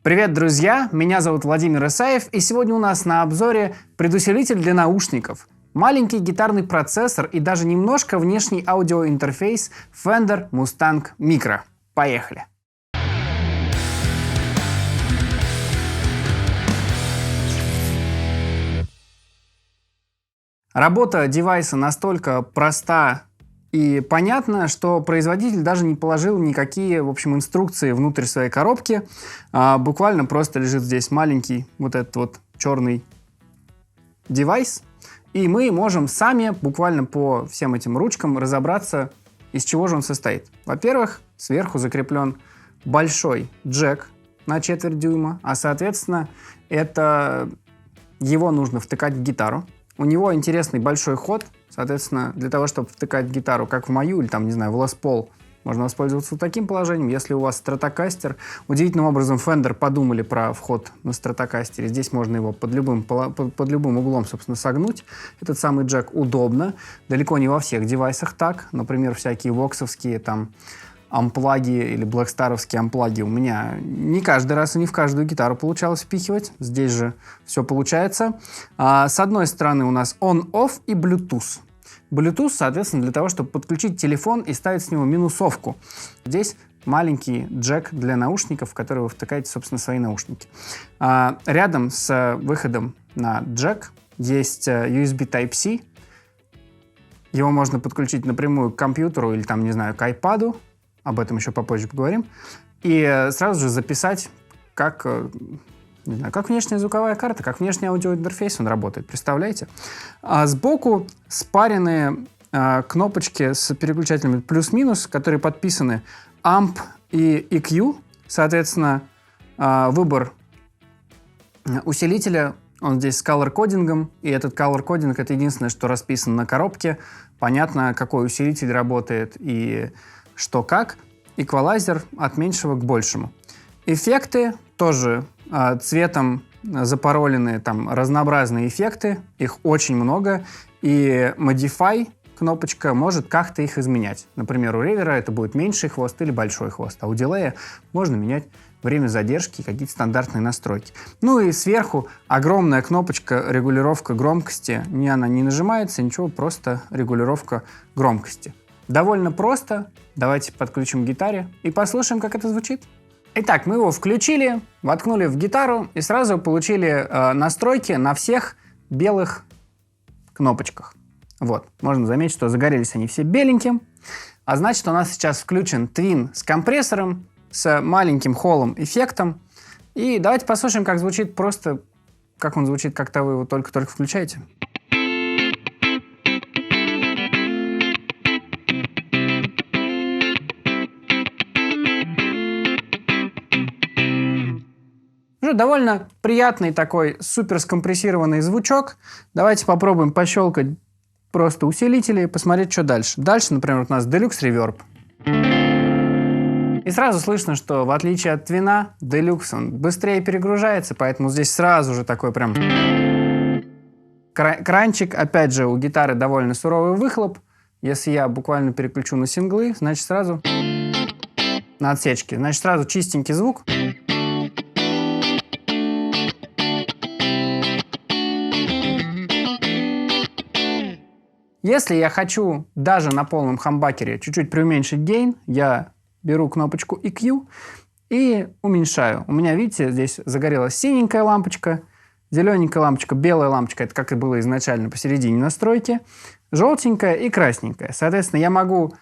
Привет, друзья! Меня зовут Владимир Исаев, и сегодня у нас на обзоре предусилитель для наушников. Маленький гитарный процессор и даже немножко внешний аудиоинтерфейс Fender Mustang Micro. Поехали! Работа девайса настолько проста и понятно, что производитель даже не положил никакие, в общем, инструкции внутрь своей коробки. Буквально просто лежит здесь маленький вот этот вот черный девайс. И мы можем сами буквально по всем этим ручкам разобраться, из чего же он состоит. Во-первых, сверху закреплен большой джек на четверть дюйма, а соответственно его нужно втыкать в гитару. У него интересный большой ход, соответственно, для того, чтобы втыкать гитару, как в мою, или там, не знаю, в Les Paul, можно воспользоваться вот таким положением. Если у вас стратокастер, удивительным образом Fender подумали про вход на стратокастере. Здесь можно его под любым углом, собственно, согнуть. Этот самый джек удобно. Далеко не во всех девайсах так. Например, всякие воксовские там амплаги или блэкстаровские амплаги у меня не каждый раз и не в каждую гитару получалось впихивать. Здесь же все получается. С одной стороны у нас on-off и Bluetooth. Bluetooth, соответственно, для того, чтобы подключить телефон и ставить с него минусовку. Здесь маленький джек для наушников, в который вы втыкаете, собственно, свои наушники. Рядом с выходом на джек есть USB Type-C. Его можно подключить напрямую к компьютеру или, там, не знаю, к iPad. Об этом еще попозже поговорим. И сразу же записать, как внешняя звуковая карта, как внешний аудиоинтерфейс он работает. Представляете? Сбоку спаренные кнопочки с переключателями плюс-минус, которые подписаны AMP и EQ. Соответственно, выбор усилителя, он здесь с color-кодингом. И этот color-кодинг — это единственное, что расписано на коробке. Понятно, какой усилитель работает и что как. Эквалайзер от меньшего к большему. Эффекты тоже цветом запароленные, там разнообразные эффекты. Их очень много. И Modify кнопочка может как-то их изменять. Например, у ревера это будет меньший хвост или большой хвост. А у дилея можно менять время задержки и какие-то стандартные настройки. Ну и сверху огромная кнопочка регулировка громкости. Она не нажимается, ничего, просто регулировка громкости. Довольно просто. Давайте подключим к гитаре и послушаем, как это звучит. Итак, мы его включили, воткнули в гитару и сразу получили настройки на всех белых кнопочках. Вот, можно заметить, что загорелись они все беленьким. А значит, у нас сейчас включен Twin с компрессором, с маленьким холлом-эффектом. И давайте послушаем, как звучит просто, как он звучит, когда вы его только-только включаете. Довольно приятный такой супер скомпрессированный звучок. Давайте попробуем пощелкать просто усилители и посмотреть, что дальше. Дальше, например, у нас Deluxe Reverb. И сразу слышно, что в отличие от Twin, Deluxe он быстрее перегружается, поэтому здесь сразу же такой прям кранчик. Опять же, у гитары довольно суровый выхлоп. Если я буквально переключу на синглы, значит сразу на отсечки, значит сразу чистенький звук. Если я хочу даже на полном хамбакере чуть-чуть преуменьшить гейн, я беру кнопочку EQ и уменьшаю. У меня, видите, здесь загорелась синенькая лампочка, зелененькая лампочка, белая лампочка, это как и было изначально посередине настройки, желтенькая и красненькая. Соответственно, я могу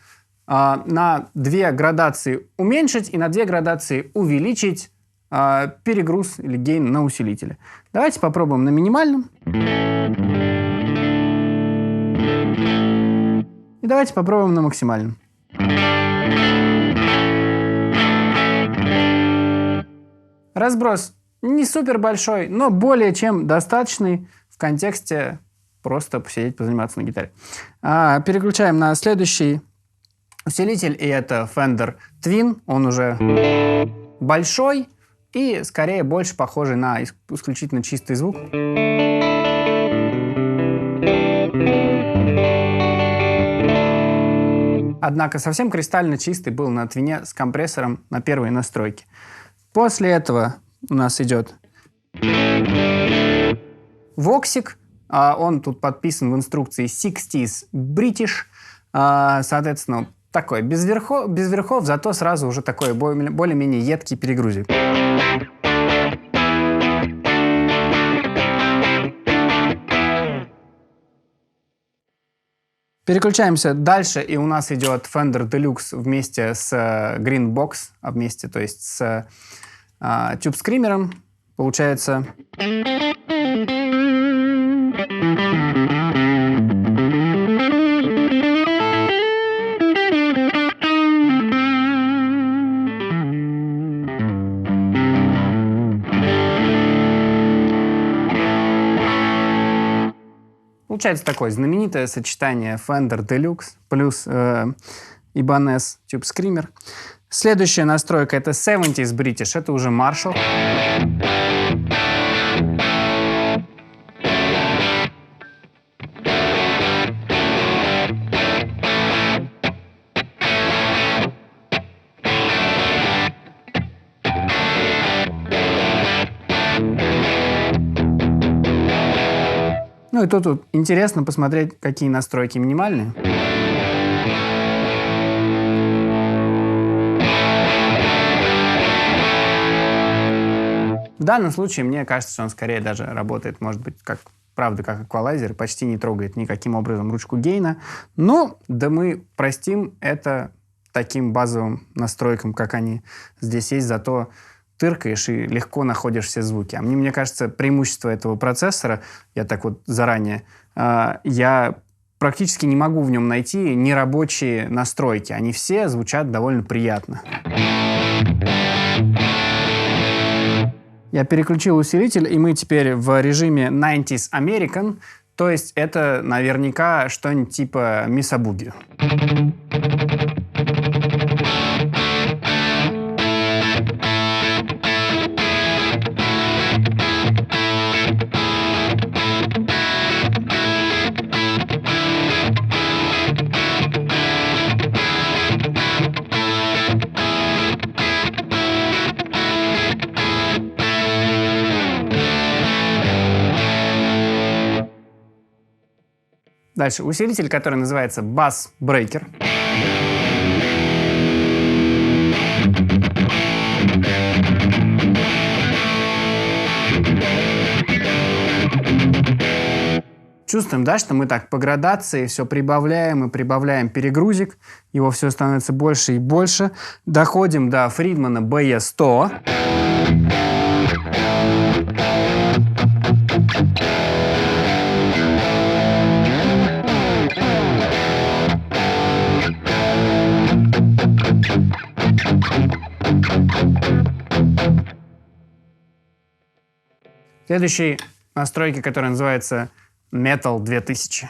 на 2 градации уменьшить и на 2 градации увеличить перегруз или гейн на усилителе. Давайте попробуем на минимальном. И давайте попробуем на максимальном. Разброс не супер большой, но более чем достаточный в контексте просто посидеть, позаниматься на гитаре. Переключаем на следующий усилитель, и это Fender Twin. Он уже большой и скорее больше похожий на исключительно чистый звук. Однако совсем кристально чистый был на Twin с компрессором на первой настройке. После этого у нас идет Воксик. Он тут подписан в инструкции 60s British. Соответственно, такой без верхов, зато сразу уже такой более-менее едкий перегрузик. Переключаемся дальше, и у нас идет Fender Deluxe вместе с Green Box, вместе, то есть с Tube Screamer. Получается... Получается такое знаменитое сочетание Fender Deluxe плюс Ibanez Tube Screamer. Следующая настройка — это 70s British, это уже Marshall. Ну и тут интересно посмотреть, какие настройки минимальные. В данном случае, мне кажется, что он скорее даже работает, может быть, правда, как эквалайзер, почти не трогает никаким образом ручку гейна. Но да мы простим это таким базовым настройкам, как они здесь есть, зато тыркаешь и легко находишь все звуки. А мне кажется, преимущество этого процессора, я так вот заранее, я практически не могу в нем найти нерабочие настройки. Они все звучат довольно приятно. Я переключил усилитель, и мы теперь в режиме 90s American, то есть это наверняка что-нибудь типа Mesa Boogie. Дальше усилитель, который называется Bass Breaker. Чувствуем, да, что мы так по градации все прибавляем и прибавляем перегрузик. Его все становится больше и больше. Доходим до Фридмана BE100. Следующей настройки, которая называется Metal 2000.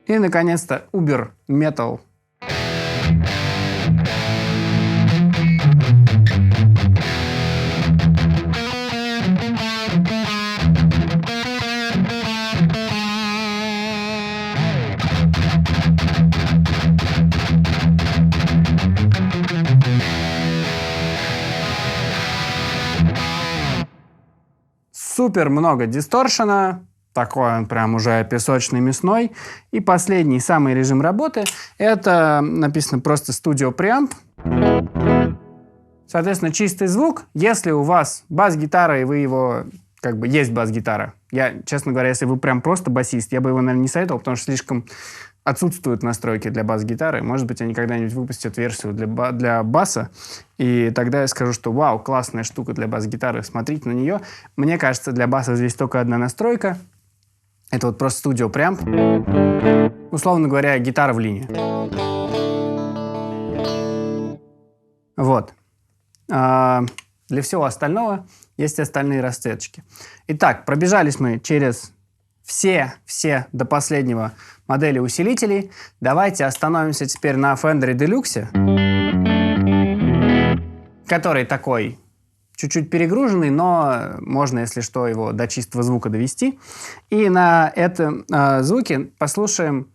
И, наконец-то, Uber Metal. Супер много дисторшена, такой он прям уже песочный мясной. И последний, самый режим работы, это написано просто Studio Preamp. Соответственно, чистый звук. Если у вас бас-гитара, и вы его, есть бас-гитара. Я, честно говоря, если вы прям просто басист, я бы его, наверное, не советовал, потому что слишком отсутствуют настройки для бас-гитары. Может быть, они когда-нибудь выпустят версию для баса, и тогда я скажу, что вау, классная штука для бас-гитары, смотрите на нее. Мне кажется, для баса здесь только одна настройка. Это вот просто Studio Preamp. Условно говоря, гитара в линии. Вот. Для всего остального есть остальные расцветочки. Итак, пробежались мы через все до последнего модели усилителей. Давайте остановимся теперь на Fender Deluxe, который такой чуть-чуть перегруженный, но можно, если что, его до чистого звука довести. И на этом звуке послушаем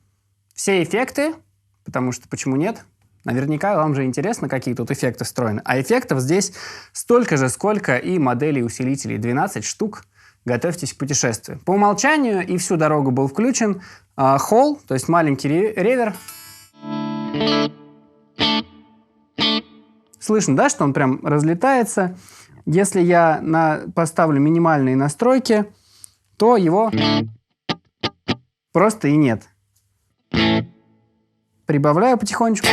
все эффекты, потому что почему нет? Наверняка вам же интересно, какие тут эффекты встроены. А эффектов здесь столько же, сколько и моделей усилителей. 12 штук. Готовьтесь к путешествию. По умолчанию и всю дорогу был включен холл, то есть маленький ревер. Слышно, да, что он прям разлетается. Если я поставлю минимальные настройки, то его просто и нет. Прибавляю потихонечку.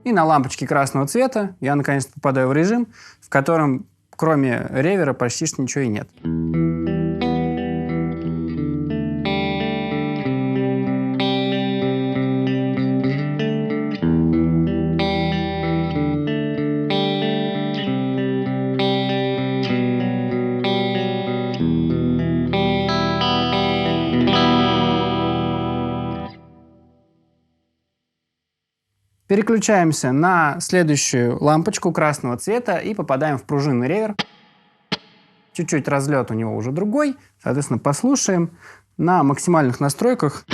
И на лампочке красного цвета я наконец-то попадаю в режим, в котором кроме ревера почти что ничего и нет. Переключаемся на следующую лампочку красного цвета и попадаем в пружинный ревер. Чуть-чуть разлет у него уже другой. Соответственно, послушаем на максимальных настройках.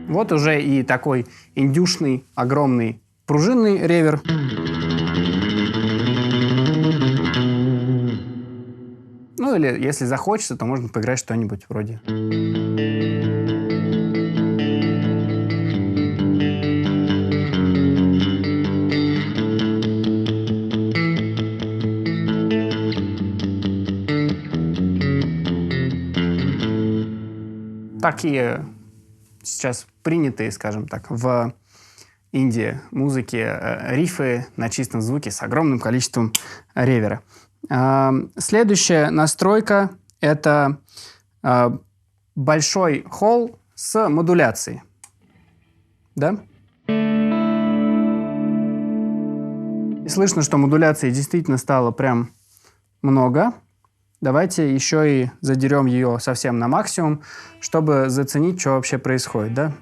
Вот уже и такой индюшный, огромный пружинный ревер. Ну или, если захочется, то можно поиграть что-нибудь вроде. Такие сейчас принятые, скажем так, в Индии музыки рифы на чистом звуке с огромным количеством ревера. Следующая настройка — это большой холл с модуляцией. Да? И слышно, что модуляции действительно стало прям много. Давайте еще и задерем ее совсем на максимум, чтобы заценить, что вообще происходит, да?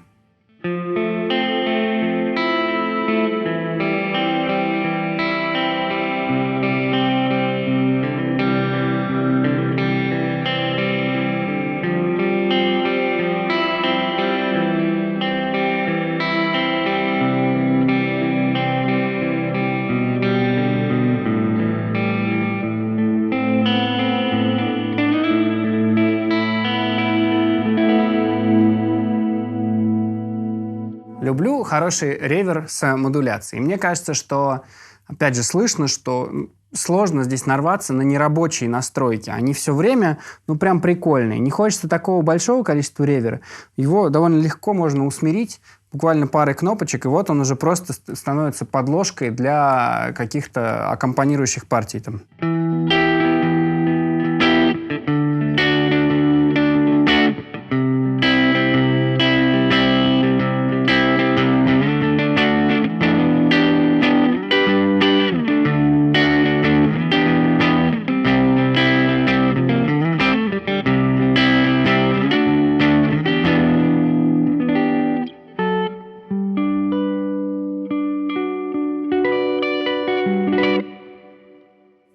Люблю хороший ревер с модуляцией. Мне кажется, что, опять же, слышно, что сложно здесь нарваться на нерабочие настройки. Они все время, ну, прям прикольные. Не хочется такого большого количества ревера. Его довольно легко можно усмирить буквально парой кнопочек, и вот он уже просто становится подложкой для каких-то аккомпанирующих партий там.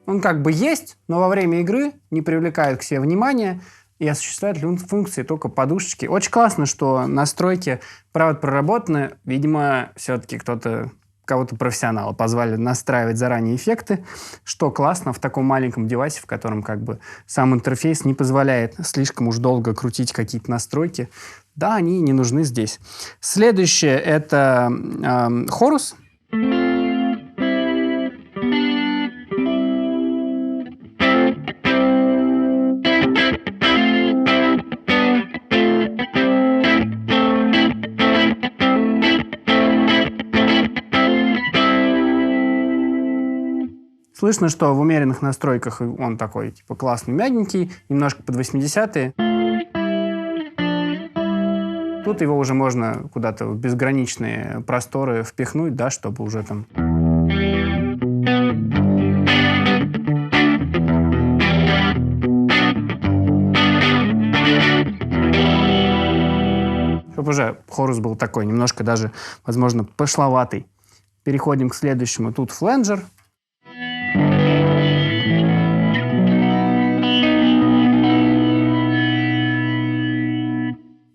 Он как бы есть, но во время игры не привлекает к себе внимания и осуществляет функции только подушечки. Очень классно, что настройки, правда, проработаны. Видимо, все-таки кого-то профессионала позвали настраивать заранее эффекты, что классно в таком маленьком девайсе, в котором как бы сам интерфейс не позволяет слишком уж долго крутить какие-то настройки. Да, они не нужны здесь. Следующее — это хорус. Слышно, что в умеренных настройках он такой, типа, классный, мягенький, немножко под 80-е. Тут его уже можно куда-то в безграничные просторы впихнуть, да, чтобы уже там... Чтобы уже хорус был такой, немножко даже, возможно, пошловатый. Переходим к следующему. Тут фленджер.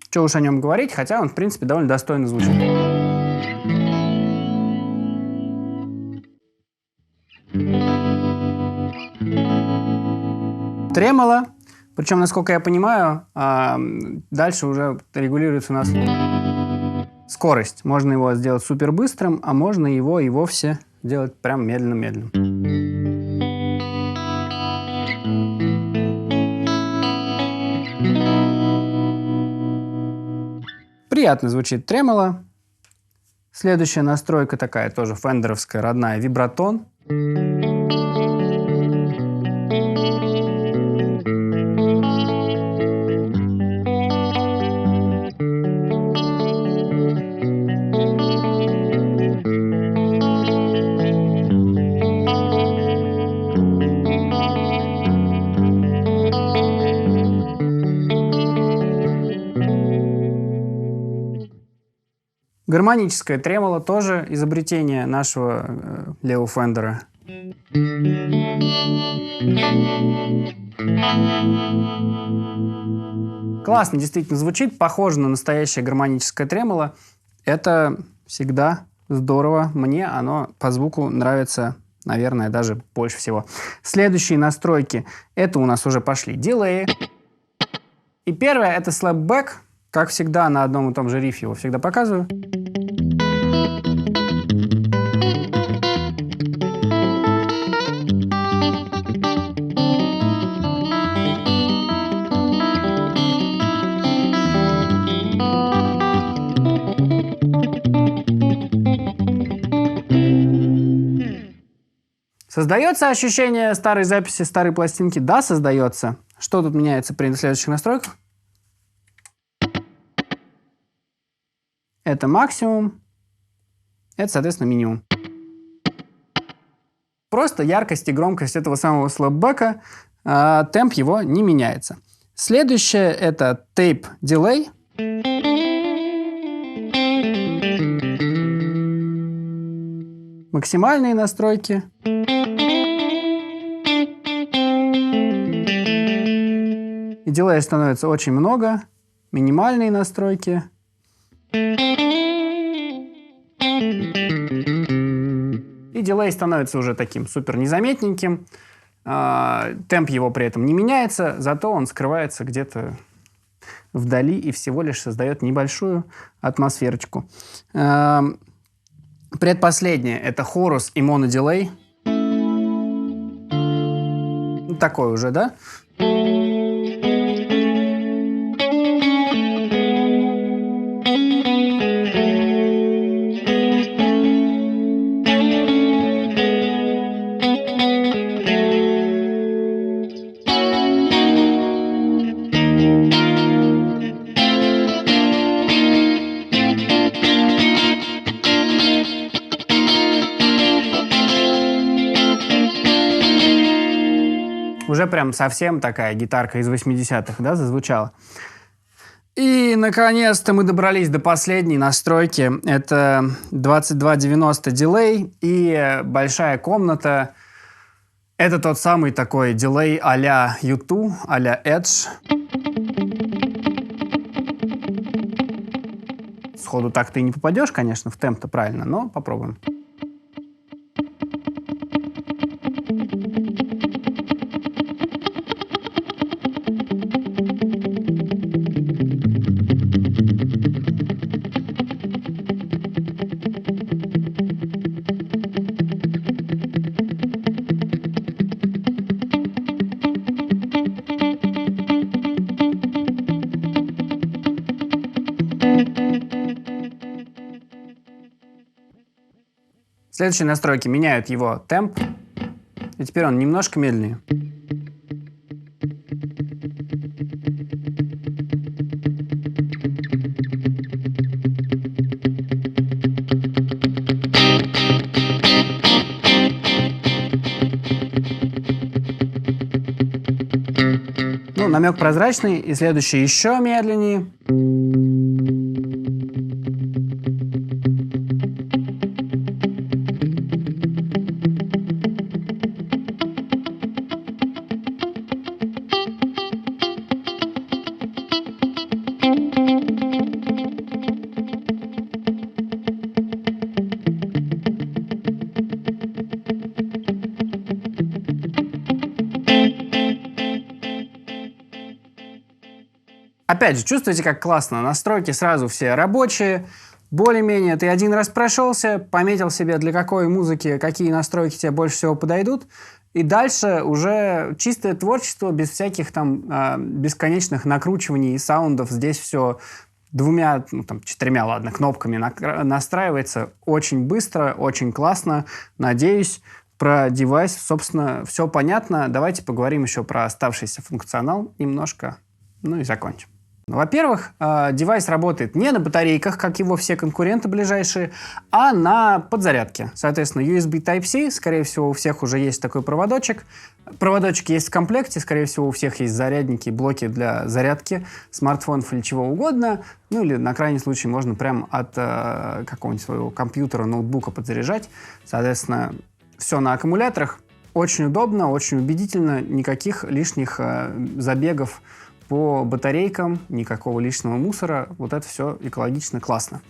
Что уж о нем говорить, хотя он, в принципе, довольно достойно звучит. Тремоло. Причем, насколько я понимаю, дальше уже регулируется у нас скорость. Можно его сделать супер быстрым, а можно его и вовсе делать прям медленно-медленно. Приятно звучит тремоло. Следующая настройка такая тоже фендеровская, родная, вибратон. Гармоническое тремоло тоже изобретение нашего Лео Фендера. Классно действительно звучит, похоже на настоящее гармоническое тремоло. Это всегда здорово. Мне оно по звуку нравится, наверное, даже больше всего. Следующие настройки. Это у нас уже пошли дилеи. И первое — это слэпбэк. Как всегда, на одном и том же рифе его всегда показываю. Создается ощущение старой записи, старой пластинки? Да, создается. Что тут меняется при следующих настройках? Это максимум. Это, соответственно, минимум. Просто яркость и громкость этого самого слэпбэка, темп его не меняется. Следующее — это tape delay. Максимальные настройки. И дилея становится очень много. Минимальные настройки. И дилей становится уже таким супер незаметненьким. Темп его при этом не меняется, зато он скрывается где-то вдали и всего лишь создает небольшую атмосферочку. Предпоследнее — это хорус и монодилей. Такой уже, да? Уже прям совсем такая гитарка из 80-х, да, зазвучала. И, наконец-то, мы добрались до последней настройки. Это 2290 дилей и большая комната. Это тот самый такой дилей а-ля U2, а-ля Edge. Сходу так ты и не попадешь, конечно, в темп-то правильно, но попробуем. Следующие настройки меняют его темп, и теперь он немножко медленнее. Ну, намек прозрачный, и следующий еще медленнее. Опять же, чувствуете, как классно? Настройки сразу все рабочие. Более-менее ты один раз прошелся, пометил себе, для какой музыки какие настройки тебе больше всего подойдут. И дальше уже чистое творчество, без всяких там бесконечных накручиваний и саундов. Здесь все двумя, ну, там, четырьмя, ладно, кнопками настраивается очень быстро, очень классно. Надеюсь, про девайс, собственно, все понятно. Давайте поговорим еще про оставшийся функционал немножко, ну и закончим. Во-первых, девайс работает не на батарейках, как его все конкуренты ближайшие, а на подзарядке. Соответственно, USB Type-C, скорее всего, у всех уже есть такой проводочек. Проводочек есть в комплекте, скорее всего, у всех есть зарядники, блоки для зарядки смартфонов или чего угодно. Ну или на крайний случай можно прямо от какого-нибудь своего компьютера, ноутбука подзаряжать. Соответственно, все на аккумуляторах. Очень удобно, очень убедительно, никаких лишних забегов по батарейкам, никакого лишнего мусора. Вот это все экологично, классно.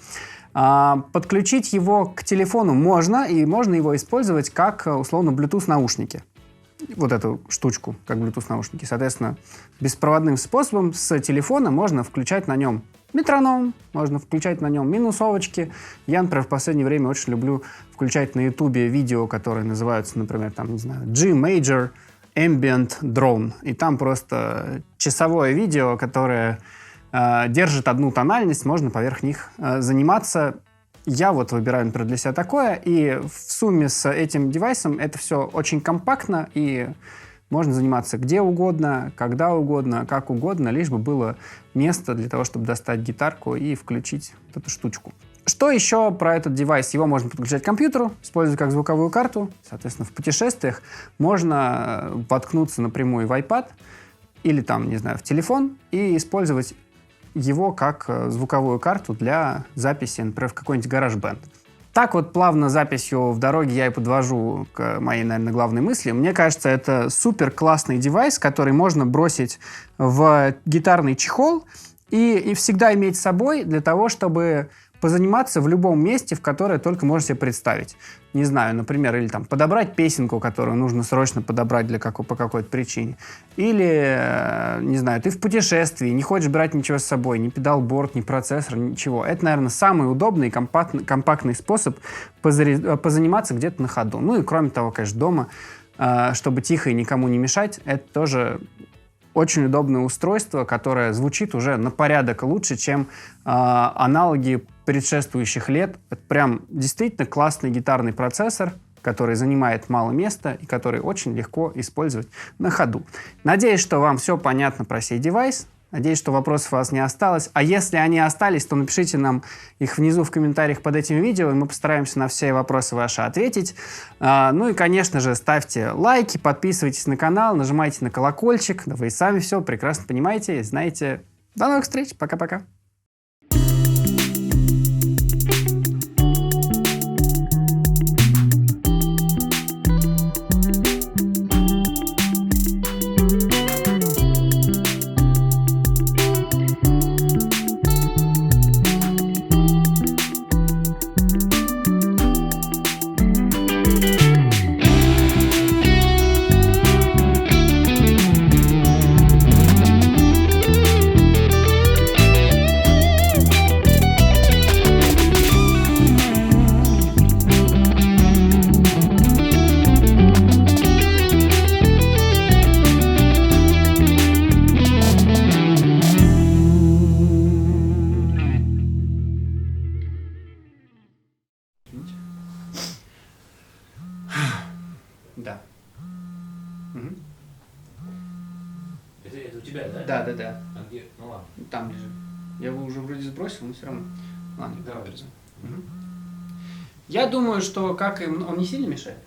Подключить его к телефону можно, и можно его использовать как, условно, Bluetooth-наушники. Вот эту штучку, как Bluetooth-наушники. Соответственно, беспроводным способом с телефона можно включать на нем метроном, можно включать на нем минусовочки. Я, например, в последнее время очень люблю включать на Ютубе видео, которые называются, например, там, не знаю, G-Major Ambient Drone. И там просто часовое видео, которое держит одну тональность, можно поверх них заниматься. Я вот выбираю, например, для себя такое, и в сумме с этим девайсом это все очень компактно, и можно заниматься где угодно, когда угодно, как угодно, лишь бы было место для того, чтобы достать гитарку и включить вот эту штучку. Что еще про этот девайс? Его можно подключать к компьютеру, использовать как звуковую карту. Соответственно, в путешествиях можно воткнуться напрямую в iPad или там, не знаю, в телефон и использовать его как звуковую карту для записи, например, в какой-нибудь GarageBand. Так вот, плавно записью в дороге я и подвожу к моей, наверное, главной мысли. Мне кажется, это супер классный девайс, который можно бросить в гитарный чехол и всегда иметь с собой для того, чтобы позаниматься в любом месте, в которое только можете себе представить. Не знаю, например, или там подобрать песенку, которую нужно срочно подобрать по какой-то причине. Или, не знаю, ты в путешествии, не хочешь брать ничего с собой, ни педалборд, ни процессор, ничего. Это, наверное, самый удобный и компактный способ позаниматься где-то на ходу. Ну и кроме того, конечно, дома, чтобы тихо и никому не мешать, это тоже очень удобное устройство, которое звучит уже на порядок лучше, чем аналоги предшествующих лет. Это прям действительно классный гитарный процессор, который занимает мало места и который очень легко использовать на ходу. Надеюсь, что вам все понятно про сей девайс. Надеюсь, что вопросов у вас не осталось. А если они остались, то напишите нам их внизу в комментариях под этим видео, и мы постараемся на все вопросы ваши ответить. Ну и, конечно же, ставьте лайки, подписывайтесь на канал, нажимайте на колокольчик. Да вы и сами все прекрасно понимаете и знаете. До новых встреч. Пока-пока. Да. Угу. Это у тебя, да? Да, да, да. А где? Ну ладно. Там лежит. Я его уже вроде сбросил, но все равно. Ладно, Давай. угу. Я думаю, что как и он не сильно мешает.